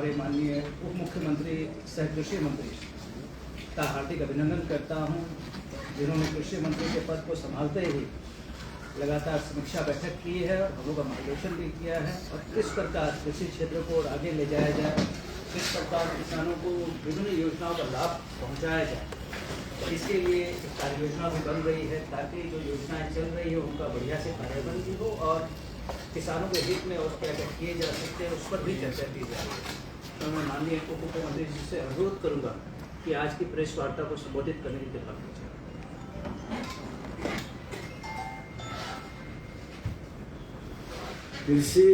हमारे माननीय उप मुख्यमंत्री सह कृषि मंत्री का हार्दिक अभिनंदन करता हूं, जिन्होंने कृषि मंत्री के पद को संभालते ही लगातार समीक्षा बैठक की है और हम लोग का मार्गदर्शन भी किया है और किस प्रकार कृषि क्षेत्र को और आगे ले जाया जाए, किस प्रकार किसानों को विभिन्न योजनाओं का लाभ पहुंचाया जाए। इसके लिए कार्य योजना भी बन रही है ताकि जो योजनाएं चल रही है उनका बढ़िया से कार्यान्वयन भी हो और किसानों के हित में और क्या क्या किए जा सकते हैं उस पर भी चर्चा की जा रही है। तो मैं माननीय उप मुख्यमंत्री जी से अनुरोध करूंगा कि आज की प्रेस वार्ता को संबोधित करने की कृपा कीजिए। कृषि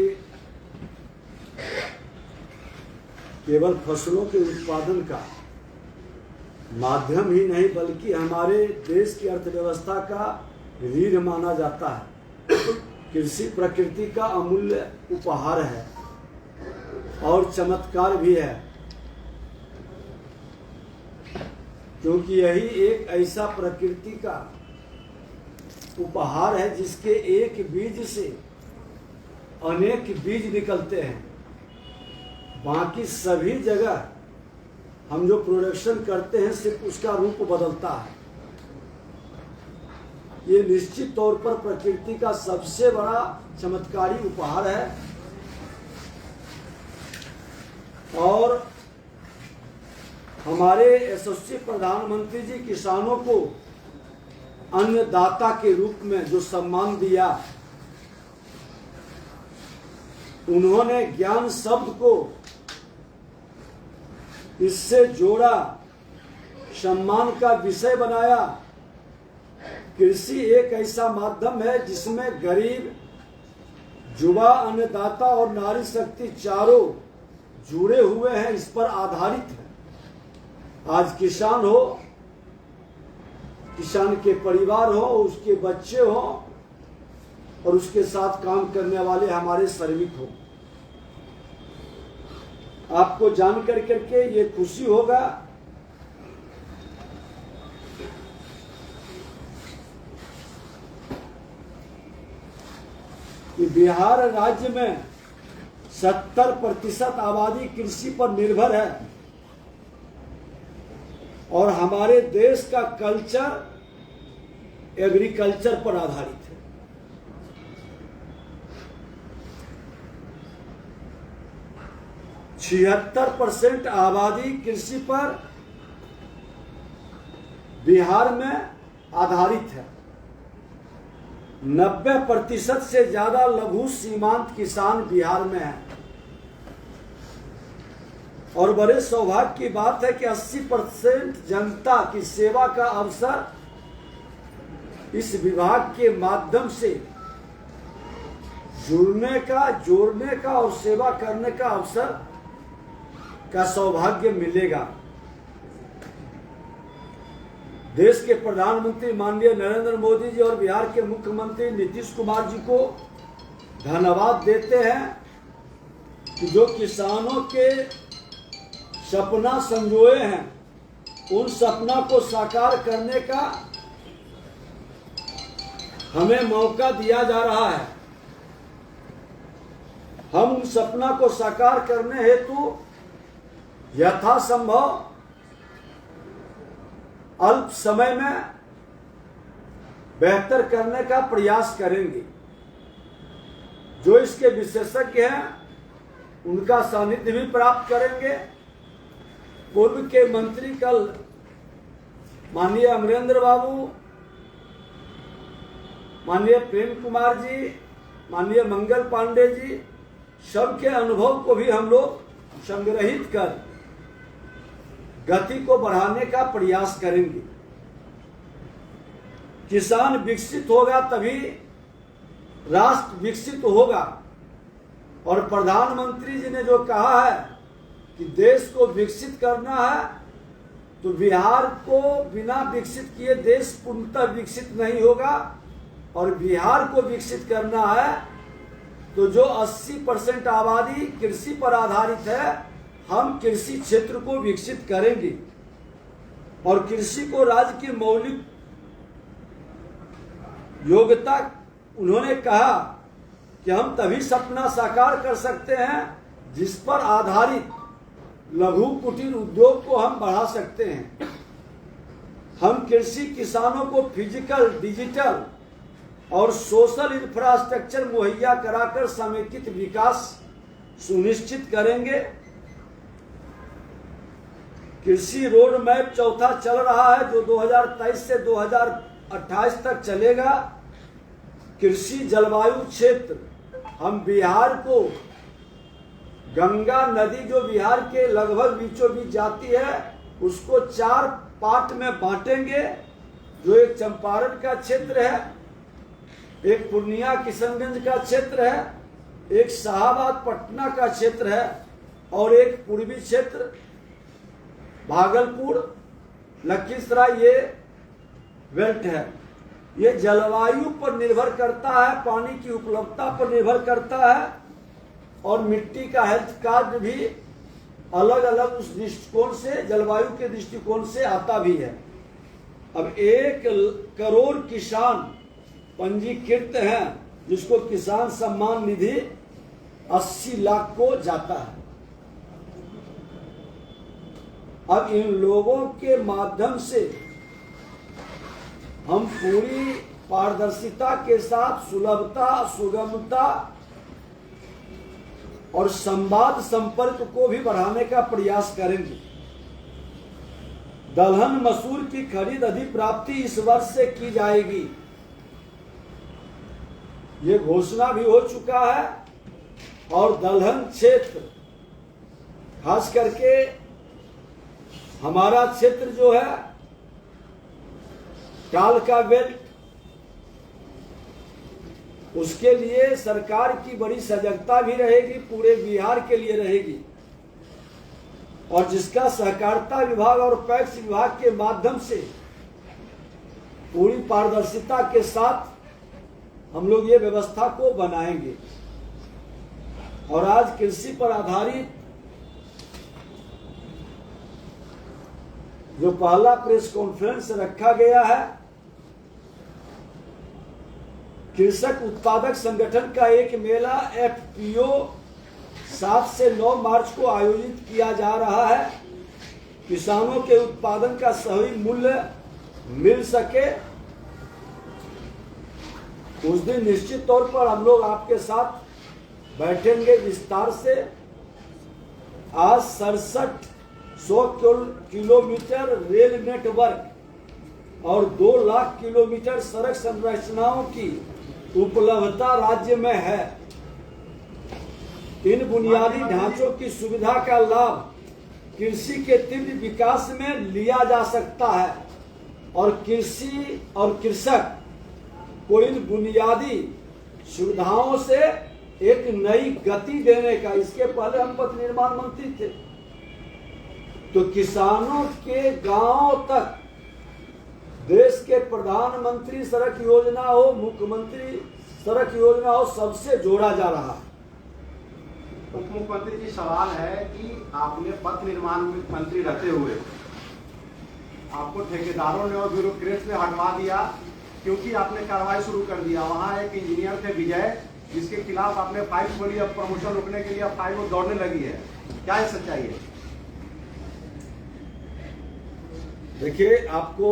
केवल फसलों के उत्पादन का माध्यम ही नहीं बल्कि हमारे देश की अर्थव्यवस्था का रीढ़ माना जाता है। कृषि प्रकृति का अमूल्य उपहार है और चमत्कार भी है, क्योंकि यही एक ऐसा प्रकृति का उपहार है जिसके एक बीज से अनेक बीज निकलते हैं। बाकी सभी जगह हम जो प्रोडक्शन करते हैं सिर्फ उसका रूप बदलता है। ये निश्चित तौर पर प्रकृति का सबसे बड़ा चमत्कारी उपहार है और हमारे यशस्वी प्रधानमंत्री जी किसानों को अन्नदाता के रूप में जो सम्मान दिया, उन्होंने ज्ञान शब्द को इससे जोड़ा, सम्मान का विषय बनाया। कृषि एक ऐसा माध्यम है जिसमें गरीब, युवा, अन्नदाता और नारी शक्ति चारों जुड़े हुए हैं, इस पर आधारित है। आज किसान हो, किसान के परिवार हो, उसके बच्चे हो और उसके साथ काम करने वाले हमारे श्रमिक हो। आपको जानकर करके ये खुशी होगा कि बिहार राज्य में 70% आबादी कृषि पर निर्भर है और हमारे देश का कल्चर एग्रीकल्चर पर आधारित है। %76 आबादी कृषि पर बिहार में आधारित है। 90% से ज्यादा लघु सीमांत किसान बिहार में हैं और बड़े सौभाग्य की बात है कि 80% जनता की सेवा का अवसर इस विभाग के माध्यम से जुड़ने का, जोड़ने का और सेवा करने का अवसर का सौभाग्य मिलेगा। देश के प्रधानमंत्री माननीय नरेंद्र मोदी जी और बिहार के मुख्यमंत्री नीतीश कुमार जी को धन्यवाद देते हैं कि जो किसानों के सपना संजोए हैं, उन सपना को साकार करने का हमें मौका दिया जा रहा है। हम उन सपना को साकार करने हेतु यथासंभव अल्प समय में बेहतर करने का प्रयास करेंगे। जो इसके विशेषज्ञ हैं उनका सानिध्य भी प्राप्त करेंगे। पूर्व के मंत्री कल माननीय अमरेंद्र बाबू, माननीय प्रेम कुमार जी, माननीय मंगल पांडे जी, सबके अनुभव को भी हम लोग संग्रहित कर गति को बढ़ाने का प्रयास करेंगे। किसान विकसित होगा तभी राष्ट्र विकसित होगा और प्रधानमंत्री जी ने जो कहा है कि देश को विकसित करना है, तो बिहार को बिना विकसित किए देश पूर्णतः विकसित नहीं होगा और बिहार को विकसित करना है तो जो 80% आबादी कृषि पर आधारित है, हम कृषि क्षेत्र को विकसित करेंगे और कृषि को राज्य की मौलिक योग्यता, उन्होंने कहा कि हम तभी सपना साकार कर सकते हैं जिस पर आधारित लघु कुटीर उद्योग को हम बढ़ा सकते हैं। हम कृषि किसानों को फिजिकल, डिजिटल और सोशल इंफ्रास्ट्रक्चर मुहैया कराकर समेकित विकास सुनिश्चित करेंगे। कृषि रोड मैप चौथा चल रहा है जो 2023 से 2028 तक चलेगा। कृषि जलवायु क्षेत्र, हम बिहार को गंगा नदी जो बिहार के लगभग बीचों बीच जाती है उसको 4 पार्ट में बांटेंगे, जो एक चंपारण का क्षेत्र है, एक पूर्णिया किशनगंज का क्षेत्र है, एक शाहाबाद पटना का क्षेत्र है और एक पूर्वी क्षेत्र भागलपुर लखीसराय ये बेल्ट है। ये जलवायु पर निर्भर करता है, पानी की उपलब्धता पर निर्भर करता है और मिट्टी का हेल्थ कार्ड भी अलग अलग उस दृष्टिकोण से, जलवायु के दृष्टिकोण से आता भी है। अब 1 करोड़ किसान पंजीकृत हैं जिसको किसान सम्मान निधि 80 लाख को जाता है। अब इन लोगों के माध्यम से हम पूरी पारदर्शिता के साथ सुलभता, सुगमता और संवाद संपर्क को भी बढ़ाने का प्रयास करेंगे। दलहन मसूर की खरीद अधिप्राप्ति इस वर्ष से की जाएगी, ये घोषणा भी हो चुका है। और दलहन क्षेत्र खास करके हमारा क्षेत्र जो है कालका बेल्ट, उसके लिए सरकार की बड़ी सजगता भी रहेगी, पूरे बिहार के लिए रहेगी। और जिसका सहकारिता विभाग और पैक्स विभाग के माध्यम से पूरी पारदर्शिता के साथ हम लोग ये व्यवस्था को बनाएंगे। और आज कृषि पर आधारित जो पहला प्रेस कॉन्फ्रेंस रखा गया है, कृषक उत्पादक संगठन का एक मेला FPO 7 से 9 मार्च को आयोजित किया जा रहा है। किसानों के उत्पादन का सही मूल्य मिल सके, उस दिन निश्चित तौर पर हम लोग आपके साथ बैठेंगे विस्तार से। आज 6700 किलोमीटर रेल नेटवर्क और 2 लाख किलोमीटर सड़क संरचनाओं की उपलब्धता राज्य में है। इन बुनियादी ढांचों की सुविधा का लाभ कृषि के तीव्र विकास में लिया जा सकता है और कृषि और कृषक को इन बुनियादी सुविधाओं से एक नई गति देने का, इसके पहले हम पथ निर्माण मंत्री थे, तो किसानों के गांव तक देश के प्रधानमंत्री सड़क योजना हो, मुख्यमंत्री सड़क योजना हो, सबसे जोड़ा जा रहा है। उप मुख्यमंत्री जी, सवाल है कि आपने पथ निर्माण मंत्री रहते हुए आपको ठेकेदारों ने और ब्यूरोक्रेट्स ने हटवा दिया क्योंकि आपने कार्रवाई शुरू कर दिया। वहां एक इंजीनियर थे विजय, जिसके खिलाफ आपने फाइल खोली, अब प्रमोशन रोकने के लिए फाइल वो दौड़ने लगी है, क्या है सच्चाई है? देखिए, आपको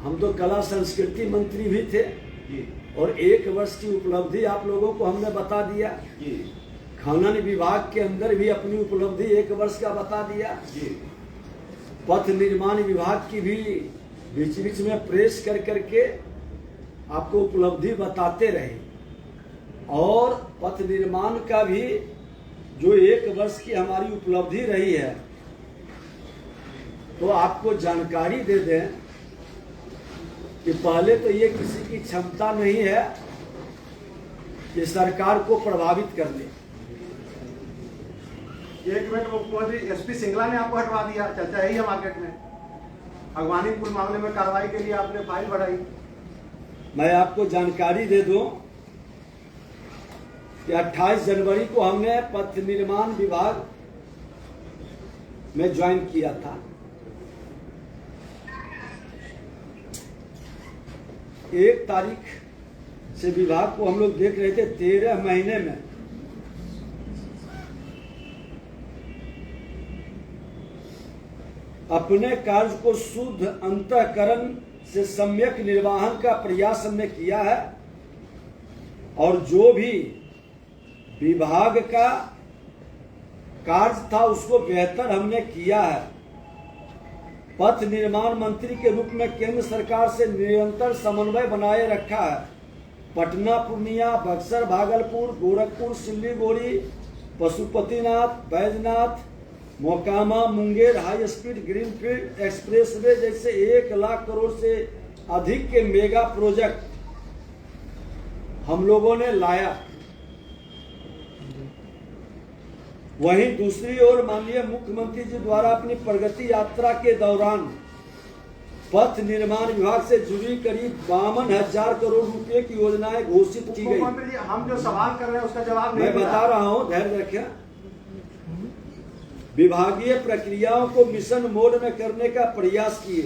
हम तो कला संस्कृति मंत्री भी थे जी। और 1 वर्ष की उपलब्धि आप लोगों को हमने बता दिया जी। खनन विभाग के अंदर भी अपनी उपलब्धि 1 वर्ष का बता दिया जी। पथ निर्माण विभाग की भी बीच बीच में प्रेस कर करके आपको उपलब्धि बताते रहे। और पथ निर्माण का भी जो 1 वर्ष की हमारी उपलब्धि रही है, तो आपको जानकारी दे दें कि पहले तो ये किसी की क्षमता नहीं है कि सरकार को प्रभावित कर ले। एक मिनट, मुख्यमंत्री SP सिंगला ने आपको हटवा दिया, चर्चा यही है मार्केट में। अगवानी पुल मामले में कार्रवाई के लिए आपने फाइल बढ़ाई। मैं आपको जानकारी दे दूं कि 28 जनवरी को हमने पथ निर्माण विभाग में ज्वाइन किया था। 1 तारीख से विभाग को हम लोग देख रहे थे। 13 महीने में अपने कार्य को शुद्ध अंतःकरण से सम्यक निर्वाहन का प्रयास हमने किया है और जो भी विभाग का कार्य था उसको बेहतर हमने किया है। पथ निर्माण मंत्री के रूप में केंद्र सरकार से निरंतर समन्वय बनाए रखा है। Patna, Purnia, Buxar, Bhagalpur, Gorakhpur, Siliguri, Pashupatinath, Baijnath, Mokama, Munger high speed greenfield expressway जैसे 1 लाख करोड़ से अधिक के मेगा प्रोजेक्ट हम लोगों ने लाया। वहीं दूसरी ओर माननीय मुख्यमंत्री जी द्वारा अपनी प्रगति यात्रा के दौरान पथ निर्माण विभाग से जुड़ी करीब 52,000 करोड़ रुपए की योजनाएं घोषित की गई। मुख्यमंत्री जी, हम जो सवाल कर रहे हैं उसका जवाब नहीं मैं बता रहा हूं, धैर्य रखें। विभागीय प्रक्रियाओं को मिशन मोड में करने का प्रयास किए।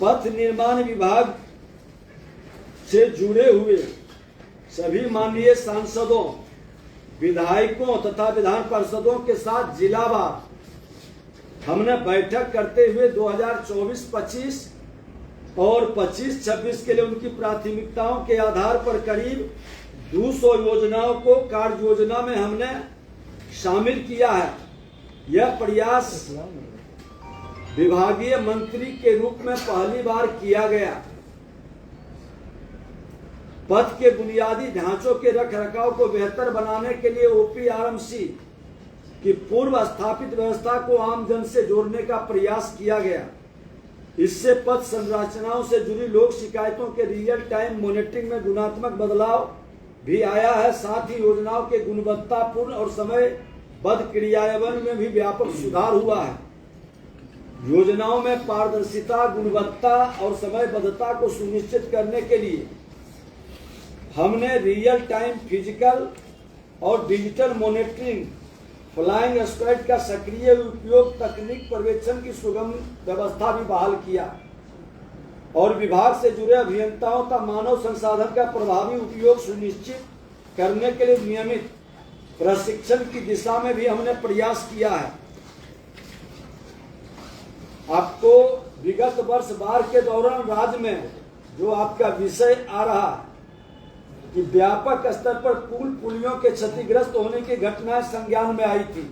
पथ निर्माण विभाग से जुड़े हुए सभी माननीय सांसदों, विधायकों तथा विधान पार्षदों के साथ जिलावार हमने बैठक करते हुए 2024-25 और 25-26 के लिए उनकी प्राथमिकताओं के आधार पर करीब 200 योजनाओं को कार्य योजना में हमने शामिल किया है। यह प्रयास विभागीय मंत्री के रूप में पहली बार किया गया। पथ के बुनियादी ढांचों के रखरखाव को बेहतर बनाने के लिए ओपीआरएमसी की पूर्व स्थापित व्यवस्था को आम जन से जोड़ने का प्रयास किया गया। इससे पथ संरचनाओं से जुड़ी लोक शिकायतों के रियल टाइम मॉनिटरिंग में गुणात्मक बदलाव भी आया है। साथ ही योजनाओं के गुणवत्तापूर्ण और समयबद्ध क्रियान्वयन में भी व्यापक सुधार हुआ है। योजनाओं में पारदर्शिता, गुणवत्ता और समयबद्धता को सुनिश्चित करने के लिए हमने रियल टाइम फिजिकल और डिजिटल मॉनिटरिंग, फ्लाइंग स्क्वाड का सक्रिय उपयोग, तकनीक पर्यवेक्षण की सुगम व्यवस्था भी बहाल किया और विभाग से जुड़े अभियंताओं का मानव संसाधन का प्रभावी उपयोग सुनिश्चित करने के लिए नियमित प्रशिक्षण की दिशा में भी हमने प्रयास किया है। आपको विगत वर्ष बाढ़ के दौरान राज्य में जो आपका विषय आ रहा है कि व्यापक स्तर पर पुल पुलियों के क्षतिग्रस्त होने की घटनाएं संज्ञान में आई थी।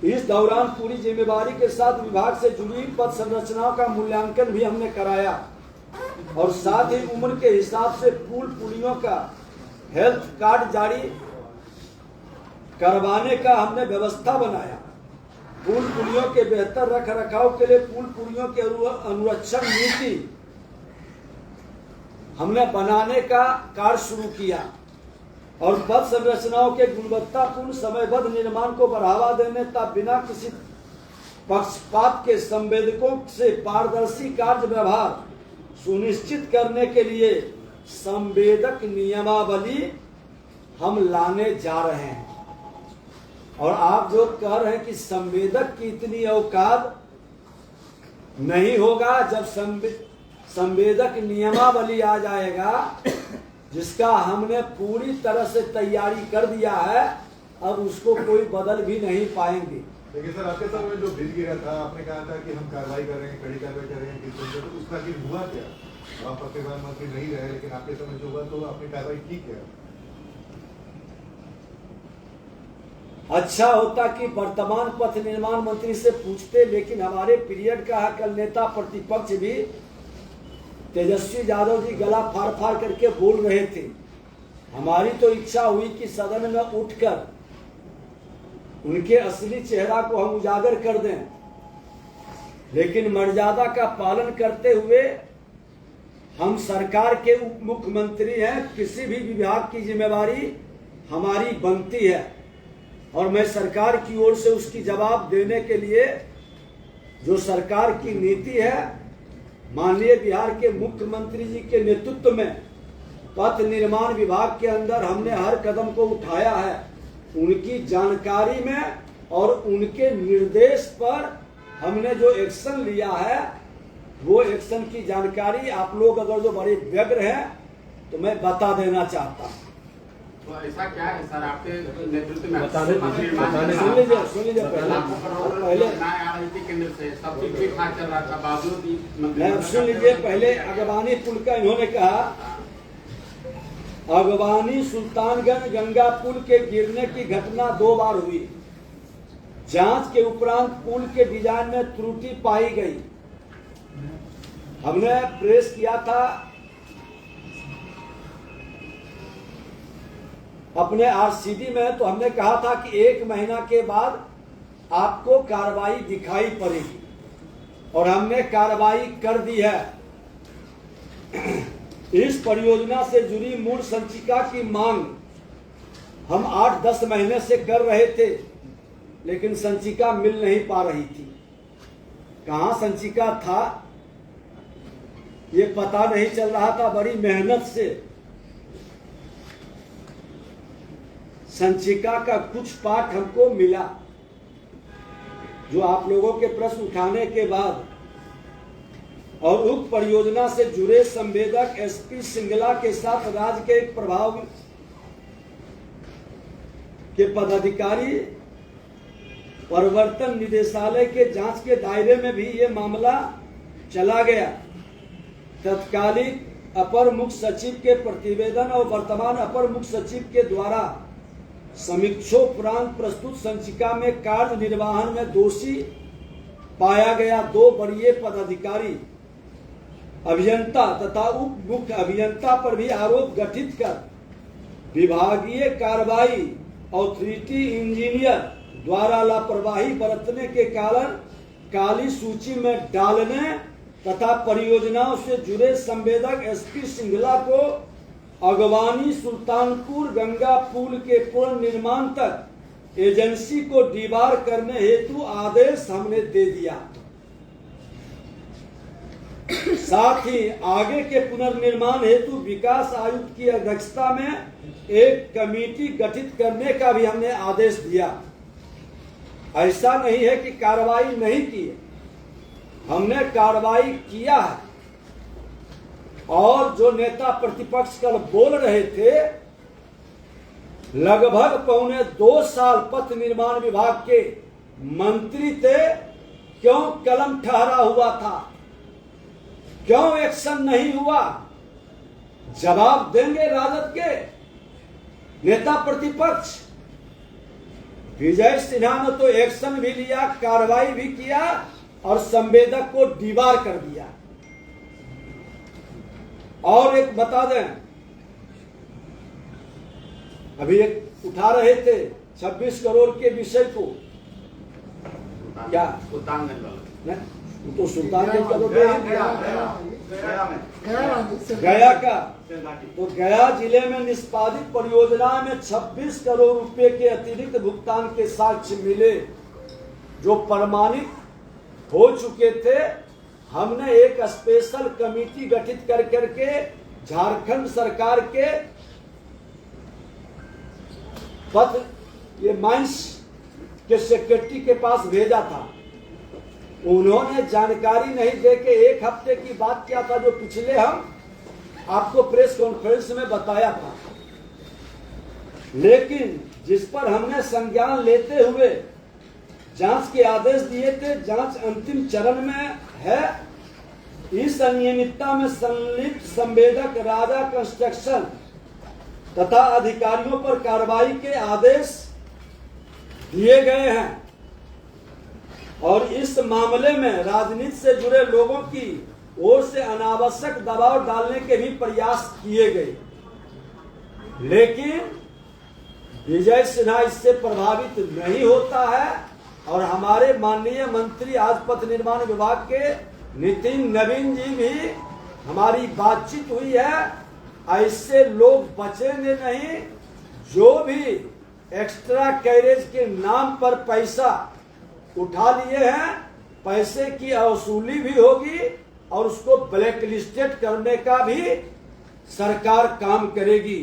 इस दौरान पूरी जिम्मेवारी के साथ विभाग से जुड़ी पथ संरचनाओं का मूल्यांकन भी हमने कराया और साथ ही उम्र के हिसाब से पुल पुलियों का हेल्थ कार्ड जारी करवाने का हमने व्यवस्था बनाया। पुल पुलियों के बेहतर रख रखाव के लिए पुल पुलियों के अनुरक्षण नीति हमने बनाने का कार्य शुरू किया और पथ संरचनाओं के गुणवत्तापूर्ण समयबद्ध निर्माण को बढ़ावा देने तथा बिना किसी पक्षपात के संवेदकों से पारदर्शी कार्य व्यवहार सुनिश्चित करने के लिए संवेदक नियमावली हम लाने जा रहे हैं। और आप जो कह रहे हैं कि संवेदक की इतनी औकात नहीं होगा, जब संवेदक नियमावली आ जाएगा जिसका हमने पूरी तरह से तैयारी कर दिया है, अब उसको कोई बदल भी नहीं पाएंगे। लेकिन सर, आपके समय में जो बिल गिरा था, आपने कहा था कि हम कार्रवाई करेंगे, कड़ी कार्रवाई करेंगे, तो उसका फिर हुआ क्या? आप प्रधानमंत्री नहीं रहे, लेकिन आपके समय जो हुआ तो आपने कार्रवाई की क्या? अच्छा होता कि वर्तमान पथ निर्माण मंत्री से पूछते, लेकिन हमारे पीरियड का कल नेता प्रतिपक्ष भी तेजस्वी यादव जी गला फाड़ फाड़ करके बोल रहे थे। हमारी तो इच्छा हुई कि सदन में उठकर उनके असली चेहरा को हम उजागर कर दें, लेकिन मर्यादा का पालन करते हुए हम सरकार के उप मुख्यमंत्री हैं, किसी भी विभाग की जिम्मेवारी हमारी बनती है और मैं सरकार की ओर से उसकी जवाब देने के लिए जो सरकार की नीति है, माननीय बिहार के मुख्यमंत्री जी के नेतृत्व में पथ निर्माण विभाग के अंदर हमने हर कदम को उठाया है। उनकी जानकारी में और उनके निर्देश पर हमने जो एक्शन लिया है, वो एक्शन की जानकारी आप लोग अगर जो बड़े व्यग्र हैं तो मैं बता देना चाहता हूँ। तो ऐसा क्या है सर आपके नेतृत्व में सुन लीजिए पहले आ रही थी केंद्र से, सब कुछ ठीक ठाक चल रहा था, बावजूद सुन लीजिए पहले अगवानी पुल का इन्होंने कहा अगवानी सुल्तानगंज गंगा पुल के गिरने की घटना 2 बार हुई। जांच के उपरांत पुल के डिजाइन में त्रुटि पाई गई। हमने प्रेस किया था अपने आरसीडी में, तो हमने कहा था कि 1 महीना के बाद आपको कार्रवाई दिखाई पड़ेगी और हमने कार्रवाई कर दी है। इस परियोजना से जुड़ी मूल संचिका की मांग हम 8-10 महीने से कर रहे थे, लेकिन संचिका मिल नहीं पा रही थी। कहां संचिका था ये पता नहीं चल रहा था। बड़ी मेहनत से संचिका का कुछ पाठ हमको मिला, जो आप लोगों के प्रश्न उठाने के बाद और उक्त परियोजना से जुड़े संवेदक एसपी सिंगला के साथ राज्य के एक प्रभाव के पदाधिकारी प्रवर्तन निदेशालय के जांच के दायरे में भी ये मामला चला गया। तत्कालिक अपर मुख्य सचिव के प्रतिवेदन और वर्तमान अपर मुख्य सचिव के द्वारा समीक्षोपरांत प्रस्तुत संचिका में कार्य निर्वहन में दोषी पाया गया 2 वरीय पदाधिकारी अभियंता तथा उप मुख्य अभियंता पर भी आरोप गठित कर विभागीय कार्रवाई अथॉरिटी इंजीनियर द्वारा लापरवाही बरतने के कारण काली सूची में डालने तथा परियोजनाओं से जुड़े संवेदक एसपी सिंगला को अगवानी सुल्तानपुर गंगा पुल के पुनर्निर्माण तक एजेंसी को डीबार करने हेतु आदेश हमने दे दिया। साथ ही आगे के पुनर्निर्माण हेतु विकास आयुक्त की अध्यक्षता में एक कमेटी गठित करने का भी हमने आदेश दिया। ऐसा नहीं है कि कार्रवाई नहीं की है, हमने कार्रवाई किया है। और जो नेता प्रतिपक्ष कल बोल रहे थे, लगभग 2.25 साल पथ निर्माण विभाग के मंत्री थे, क्यों कलम ठहरा हुआ था, क्यों एक्शन नहीं हुआ? जवाब देंगे राजद के नेता प्रतिपक्ष। विजय सिन्हा ने तो एक्शन भी लिया, कार्रवाई भी किया और संवेदक को डीबार कर दिया। और एक बता दें, अभी एक उठा रहे थे 26 करोड़ के विषय को, क्या तो सुल्तानगंज गया का, तो गया जिले में निष्पादित परियोजना में 26 करोड़ रुपए के अतिरिक्त भुगतान के साक्ष्य मिले, जो प्रमाणित हो चुके थे। हमने एक स्पेशल कमेटी गठित कर करके झारखंड सरकार के पत्र ये माइंस के सेक्रेटरी के पास भेजा था। उन्होंने जानकारी नहीं देके 1 हफ्ते की बात किया था, जो पिछले हम आपको प्रेस कॉन्फ्रेंस में बताया था। लेकिन जिस पर हमने संज्ञान लेते हुए जांच के आदेश दिए थे, जांच अंतिम चरण में है। इस अनियमितता में संलिप्त संवेदक राजा कंस्ट्रक्शन तथा अधिकारियों पर कार्रवाई के आदेश दिए गए हैं और इस मामले में राजनीति से जुड़े लोगों की ओर से अनावश्यक दबाव डालने के भी प्रयास किए गए, लेकिन विजय सिन्हा इससे प्रभावित नहीं होता है। और हमारे माननीय मंत्री आज पथ निर्माण विभाग के नितिन नवीन जी भी हमारी बातचीत हुई है। ऐसे लोग बचेंगे नहीं, जो भी एक्स्ट्रा कैरेज के नाम पर पैसा उठा लिए हैं, पैसे की वसूली भी होगी और उसको ब्लैक लिस्टेड करने का भी सरकार काम करेगी।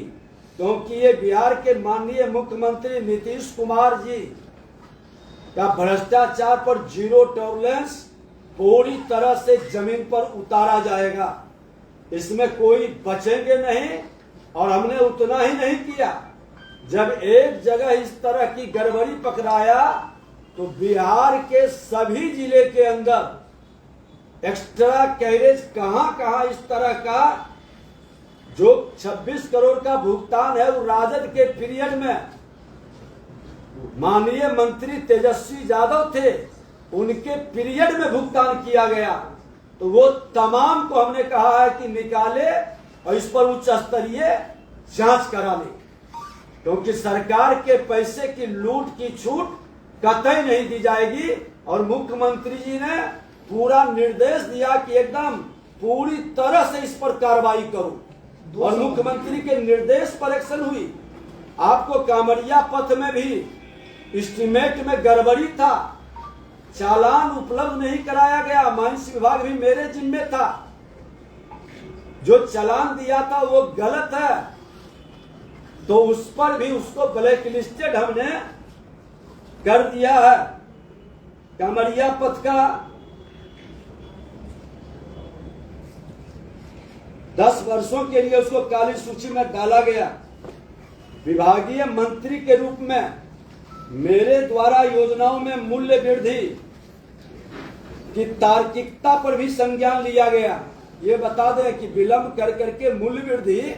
क्योंकि ये बिहार के माननीय मुख्यमंत्री नीतीश कुमार जी का भ्रष्टाचार पर 0 टॉलरेंस पूरी तरह से जमीन पर उतारा जाएगा, इसमें कोई बचेंगे नहीं। और हमने उतना ही नहीं किया, जब एक जगह इस तरह की गड़बड़ी पकड़ाया तो बिहार के सभी जिले के अंदर एक्स्ट्रा कैरेज कहां इस तरह का जो 26 करोड़ का भुगतान है वो राजद के पीरियड में माननीय मंत्री तेजस्वी यादव थे, उनके पीरियड में भुगतान किया गया। तो वो तमाम को हमने कहा है कि निकाले और इस पर उच्च स्तरीय जांच करा ले, क्योंकि सरकार के पैसे की लूट की छूट कतई नहीं दी जाएगी। और मुख्यमंत्री जी ने पूरा निर्देश दिया कि एकदम पूरी तरह से इस पर कार्रवाई करो और मुख्यमंत्री के निर्देश पर एक्शन हुई। आपको कांवड़िया पथ में भी एस्टीमेट में गड़बड़ी था, चालान उपलब्ध नहीं कराया गया, माइंस विभाग भी मेरे जिम्मे था, जो चालान दिया था वो गलत है, तो उस पर भी उसको ब्लैक लिस्टेड हमने कर दिया है। कांवड़िया पथ का 10 वर्षों के लिए उसको काली सूची में डाला गया। विभागीय मंत्री के रूप में मेरे द्वारा योजनाओं में मूल्य वृद्धि की तार्किकता पर भी संज्ञान लिया गया। ये बता दें कि विलंब कर करके मूल्य वृद्धि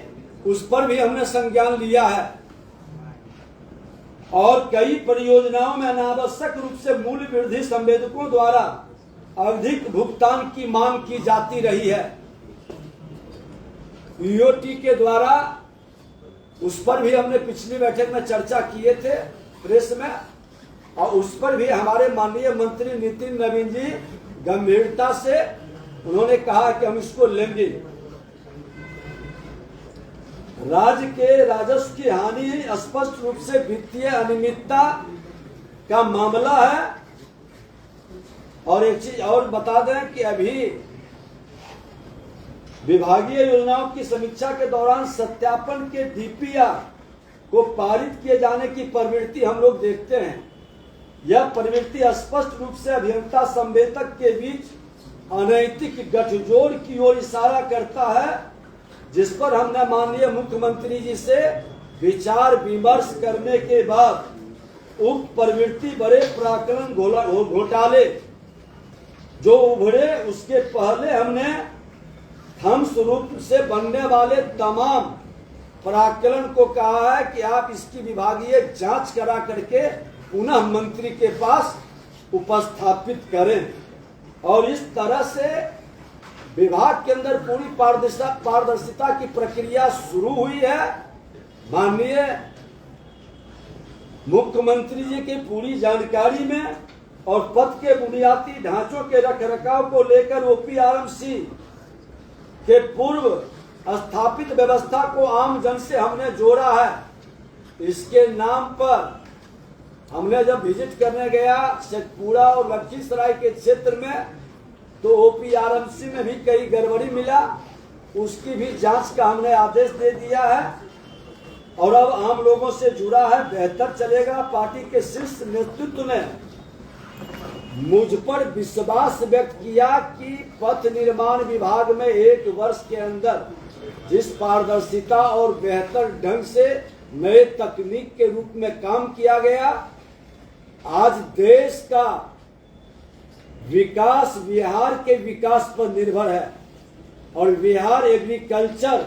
उस पर भी हमने संज्ञान लिया है। और कई परियोजनाओं में अनावश्यक रूप से मूल्य वृद्धि संवेदकों द्वारा अधिक भुगतान की मांग की जाती रही है। ईओटी के द्वारा उस पर भी हमने पिछली बैठक में चर्चा किए थे प्रेस में, और उस पर भी हमारे माननीय मंत्री नितिन नवीन जी गंभीरता से उन्होंने कहा कि हम इसको लेंगे। राज्य के राजस्व की हानि स्पष्ट रूप से वित्तीय अनियमितता का मामला है। और एक चीज और बता दें कि अभी विभागीय योजनाओं की समीक्षा के दौरान सत्यापन के डीपीआर को पारित किए जाने की प्रवृत्ति हम लोग देखते हैं। यह प्रवृत्ति स्पष्ट रूप से अभियंता संवेदक के बीच अनैतिक गठजोड़ की ओर इशारा करता है, जिस पर हमने माननीय मुख्यमंत्री जी से विचार विमर्श करने के बाद उक्त प्रवृत्ति बड़े प्राक्कलन घोटाले जो उभरे उसके पहले हमने थम्स रूप से बनने वाले तमाम प्राक्कलन को कहा है कि आप इसकी विभागीय जांच करा करके पुनः मंत्री के पास उपस्थापित करें। और इस तरह से विभाग के अंदर पूरी पारदर्शिता की प्रक्रिया शुरू हुई है। माननीय मुख्यमंत्री जी की पूरी जानकारी में और पथ के बुनियादी ढांचों के रखरखाव को लेकर ओपीआरएमसी के पूर्व स्थापित व्यवस्था को आम जन से हमने जोड़ा है। इसके नाम पर हमने जब विजिट करने गया शेखपुरा और लखीसराय के क्षेत्र में, तो ओपीआरएमसी में भी कई गड़बड़ी मिला, उसकी भी जांच का हमने आदेश दे दिया है। और अब आम लोगों से जुड़ा है, बेहतर चलेगा। पार्टी के शीर्ष नेतृत्व ने मुझ पर विश्वास व्यक्त किया कि पथ निर्माण विभाग में 1 वर्ष के अंदर जिस पारदर्शिता और बेहतर ढंग से नए तकनीक के रूप में काम किया गया, आज देश का विकास बिहार के विकास पर निर्भर है। और बिहार एग्रीकल्चर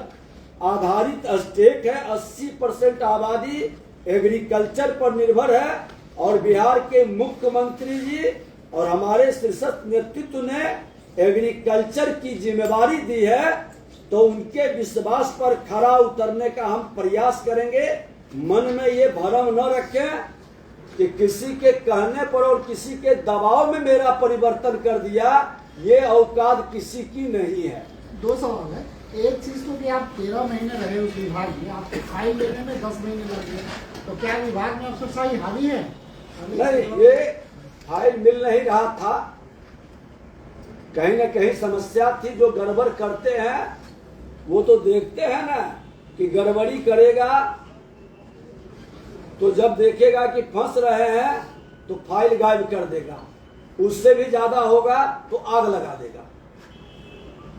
आधारित स्टेट है, 80% आबादी एग्रीकल्चर पर निर्भर है। और बिहार के मुख्यमंत्री जी और हमारे शीर्षस्थ नेतृत्व ने एग्रीकल्चर की जिम्मेवारी दी है, तो उनके विश्वास पर खरा उतरने का हम प्रयास करेंगे। मन में ये भ्रम न रखें कि किसी के कहने पर और किसी के दबाव में मेरा परिवर्तन कर दिया, ये औकात किसी की नहीं है। 2 सवाल है। एक चीज तो कि आप 13 महीने रहे उस विभाग में, आपको फाइल लेने में 10 महीने लग गए, तो क्या विभाग में अफसरशाही हावी है? नहीं, ये फाइल मिल नहीं रहा था, कहीं न कहीं समस्या थी। जो गड़बड़ करते हैं वो तो देखते हैं ना कि गड़बड़ी करेगा, तो जब देखेगा कि फंस रहे हैं तो फाइल गायब कर देगा। उससे भी ज्यादा होगा तो आग लगा देगा,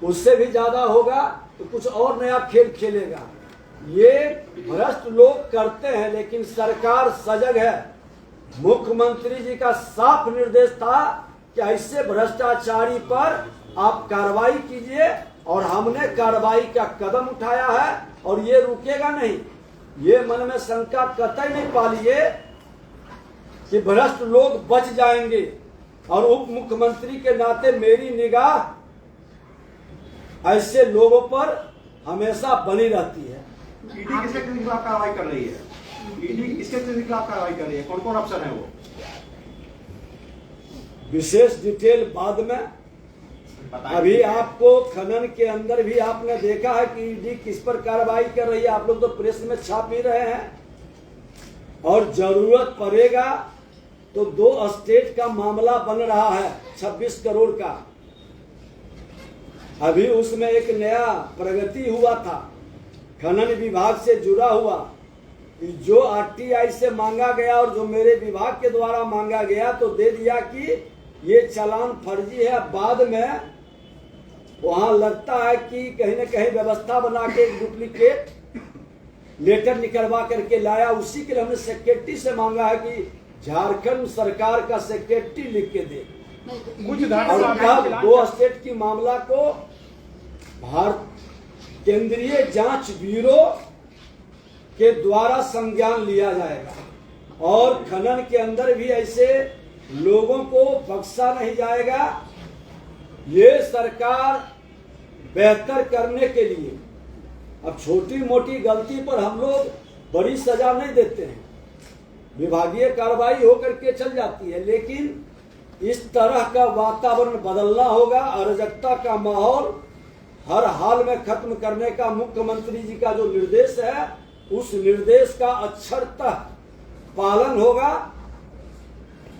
उससे भी ज्यादा होगा तो कुछ और नया खेल खेलेगा। ये भ्रष्ट लोग करते हैं, लेकिन सरकार सजग है। मुख्यमंत्री जी का साफ निर्देश था कि ऐसे भ्रष्टाचारी पर आप कार्रवाई कीजिए, और हमने कार्रवाई का कदम उठाया है और ये रुकेगा नहीं। ये मन में शंका कतई नहीं पालिए कि भ्रष्ट लोग बच जाएंगे, और उप मुख्यमंत्री के नाते मेरी निगाह ऐसे लोगों पर हमेशा बनी रहती है। ईडी किसके खिलाफ कार्रवाई कर रही है? ईडी किसके खिलाफ कार्रवाई कर रही है? कौन कौन अफसर हैं वो? विशेष डिटेल बाद में। अभी आपको खनन के अंदर भी आपने देखा है कि ईडी किस पर कार्रवाई कर रही है। आप लोग तो प्रेस में छाप ही रहे हैं, और जरूरत पड़ेगा तो 2 स्टेट का मामला बन रहा है 26 करोड़ का। अभी उसमें एक नया प्रगति हुआ था, खनन विभाग से जुड़ा हुआ, जो आरटीआई से मांगा गया और जो मेरे विभाग के द्वारा मांगा गया तो दे दिया कि ये चालान फर्जी है। बाद में वहां लगता है कि कहीं न कहीं व्यवस्था बना के एक डुप्लीकेट लेटर निकलवा करके लाया। उसी के लिए हमने सेक्रेटरी से मांगा है कि झारखंड सरकार का सेक्रेटरी लिख के दे, और कब 2 स्टेट की मामला को भारत केंद्रीय जांच ब्यूरो के द्वारा संज्ञान लिया जाएगा, और खनन के अंदर भी ऐसे लोगों को बख्शा नहीं जाएगा। ये सरकार बेहतर करने के लिए, अब छोटी मोटी गलती पर हम लोग बड़ी सजा नहीं देते हैं, विभागीय कार्रवाई होकर के चल जाती है, लेकिन इस तरह का वातावरण बदलना होगा। अराजकता का माहौल हर हाल में खत्म करने का मुख्यमंत्री जी का जो निर्देश है, उस निर्देश का अक्षरतः पालन होगा,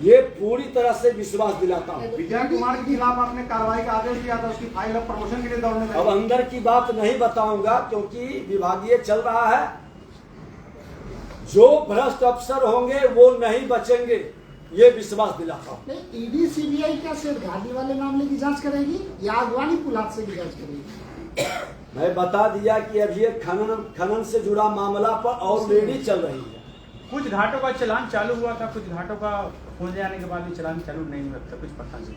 ये पूरी तरह से विश्वास दिलाता हूँ। विजय कुमार के खिलाफ आपने कार्रवाई का आदेश दिया था, उसकी फाइल अब प्रमोशन के लिए दौड़ने लगी। अब अंदर की बात नहीं बताऊंगा क्योंकि विभागीय चल रहा है। जो भ्रष्ट अफसर होंगे वो नहीं बचेंगे, ये विश्वास दिलाता हूँ। नहीं, ईडी सीबीआई क्या सिर्फ घाटी वाले मामले की जांच करेगी या आगवानी पुल हादसे की जांच करेगी? मैं बता दिया कि अब ये खनन से जुड़ा मामला पर ऑलरेडी चल रही है। कुछ घाटों का चलान चालू हुआ था, कुछ घाटों का हो जाने के बाद भी चलान चालू नहीं हुआ था, कुछ पता नहीं।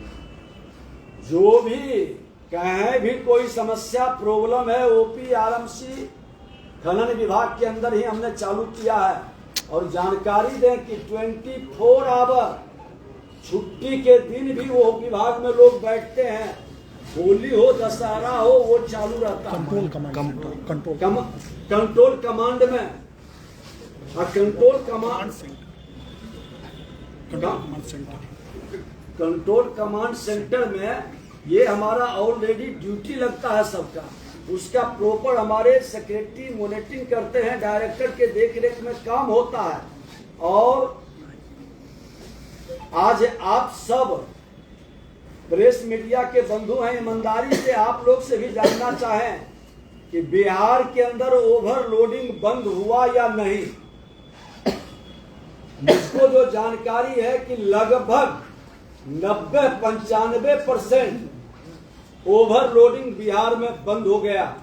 जो भी कहीं भी कोई समस्या प्रॉब्लम है, ओपीआरएमसी खनन विभाग के अंदर ही हमने चालू किया है। और जानकारी दें कि 24 आवर छुट्टी के दिन भी वो विभाग में लोग बैठते हैं, होली हो दशहरा हो, वो चालू रहता है कंट्रोल कमांड में। कंट्रोल कमांड सेंटर में ये हमारा ऑलरेडी ड्यूटी लगता है सबका, उसका प्रॉपर हमारे सेक्रेटरी मॉनिटरिंग करते हैं, डायरेक्टर के देखरेख में काम होता है। और आज आप सब प्रेस मीडिया के बंधु हैं, ईमानदारी से आप लोग से भी जानना चाहें कि बिहार के अंदर ओवरलोडिंग बंद हुआ या नहीं। मुझको जो जानकारी है कि लगभग 90-95% ओवरलोडिंग बिहार में बंद हो गया।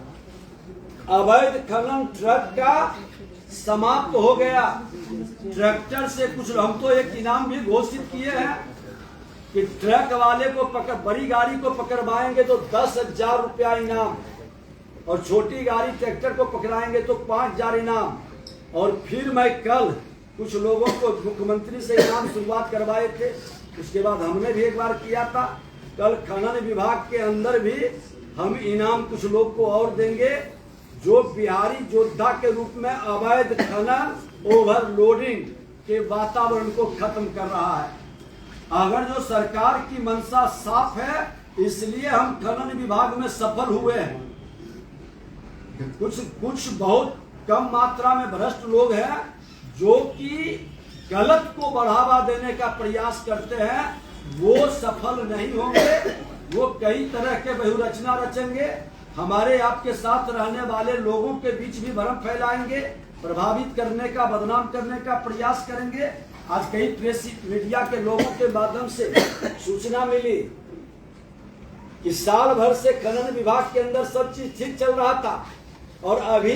अवैध खनन ट्रक का समाप्त हो गया। ट्रैक्टर से कुछ, हम तो एक इनाम भी घोषित किए हैं कि ट्रक वाले को बड़ी गाड़ी को पकड़वाएंगे तो 10,000 रुपया इनाम, और छोटी गाड़ी ट्रैक्टर को पकड़ाएंगे तो 5,000 इनाम। और फिर मैं कल कुछ लोगों को मुख्यमंत्री से इनाम शुरुआत करवाए थे, उसके बाद हमने भी एक बार किया था। कल खनन विभाग के अंदर भी हम इनाम कुछ लोग को और देंगे, जो बिहारी योद्धा के रूप में अवैध खनन ओवरलोडिंग के वातावरण को खत्म कर रहा है। अगर जो सरकार की मंशा साफ है, इसलिए हम खनन विभाग में सफल हुए हैं। कुछ बहुत कम मात्रा में भ्रष्ट लोग हैं जो कि गलत को बढ़ावा देने का प्रयास करते हैं, वो सफल नहीं होंगे। वो कई तरह के बहुरचना रचेंगे, हमारे आपके साथ रहने वाले लोगों के बीच भी भ्रम फैलाएंगे, प्रभावित करने का, बदनाम करने का प्रयास करेंगे। आज कई प्रेस मीडिया के लोगों के माध्यम से सूचना मिली कि साल भर से खनन विभाग के अंदर सब चीज ठीक चल रहा था, और अभी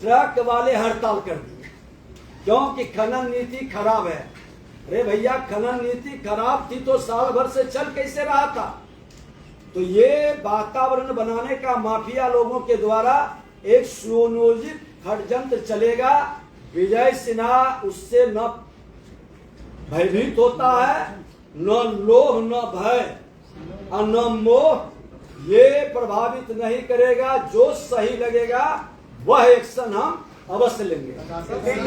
ट्रक वाले हड़ताल कर दिए क्योंकि खनन नीति खराब है। अरे भैया, खनन नीति खराब थी तो साल भर से चल कैसे रहा था? तो ये वातावरण बनाने का माफिया लोगों के द्वारा एक सुनियोजित षड्यंत्र चलेगा। विजय सिन्हा उससे न भयभीत होता है, न लोभ, न भय और न मोह। ये प्रभावित नहीं करेगा। जो सही लगेगा वह एक्शन हम अवश्य लेंगे।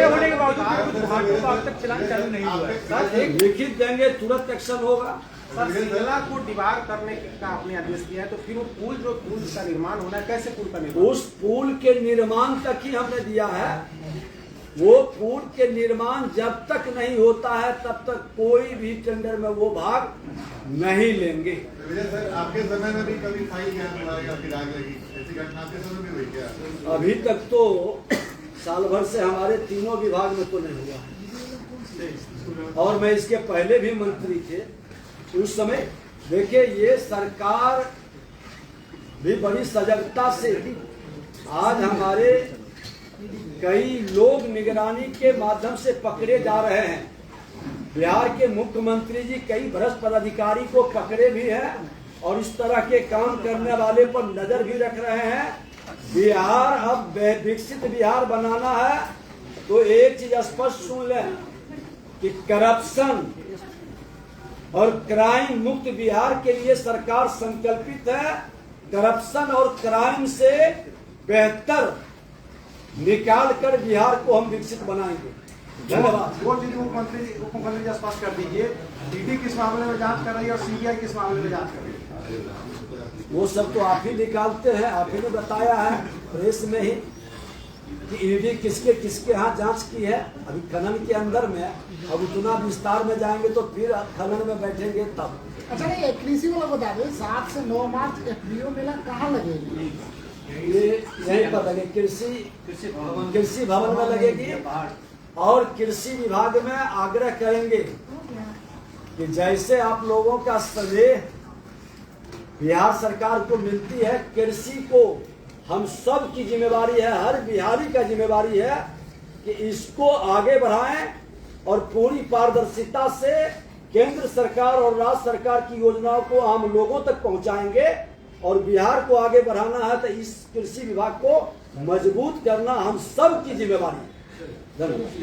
होने के बावजूद कुछ घाटों का अब तक चलान चालू नहीं हुआ है। सर, एक लिखित देंगे, तुरंत एक्शन होगा। सर, सिंगला को डिवार करने का आपने आदेश दिया है, तो फिर वो पुल का निर्माण होना है, कैसे पुल का निर्माण? उस पुल के निर्माण तक ही हमने दिया है। वो पुल के निर्माण जब तक नहीं होता है तब तक कोई भी टेंडर में वो भाग नहीं लेंगे। विजय सर, आपके समय में भी कभी फाइन ज्ञान हुआ या फिर आग लगी, ऐसी घटना आपके समय में हुई क्या? अभी तक तो साल भर से हमारे तीनों विभाग में तो नहीं हुआ। और मैं इसके पहले भी मंत्री थे उस समय। देखिए, ये सरकार भी बड़ी सजगता से आज हमारे कई लोग निगरानी के माध्यम से पकड़े जा रहे हैं। बिहार के मुख्यमंत्री जी कई भ्रष्ट पदाधिकारी को पकड़े भी हैं और इस तरह के काम करने वाले पर नजर भी रख रहे हैं। बिहार अब विकसित बिहार बनाना है तो एक चीज स्पष्ट सुन लें कि करप्शन और क्राइम मुक्त बिहार के लिए सरकार संकल्पित है। करप्शन और क्राइम से बेहतर निकाल कर बिहार को हम विकसित बनाएंगे। धन्यवाद। वो चीज मुख्यमंत्री जी स्पष्ट कर दीजिए, ईडी किस मामले में जांच कर रही है और सीबीआई किस मामले में जांच कर रही है? वो सब तो आप ही निकालते हैं। आप ही ने बताया है प्रेस में ही कि ईडी किसके किसके यहाँ जांच की है। अभी खनन के अंदर में, अब उतना विस्तार में जाएंगे तो फिर खनन में बैठेंगे तब। अच्छा, ये कृषि वाला बता दें, 7 से 9 मार्च एफपीओ मेला कहाँ लगेगी? ये यहीं पर लगे, कृषि भवन में लगेगी। और कृषि विभाग में आग्रह करेंगे कि जैसे आप लोगों का स्नेह बिहार सरकार को मिलती है, कृषि को हम सब की जिम्मेवारी है, हर बिहारी का जिम्मेवारी है कि इसको आगे बढ़ाएं और पूरी पारदर्शिता से केंद्र सरकार और राज्य सरकार की योजनाओं को हम लोगों तक पहुंचाएंगे। और बिहार को आगे बढ़ाना है तो इस कृषि विभाग को मजबूत करना हम सब की जिम्मेवारी है। धन्यवाद।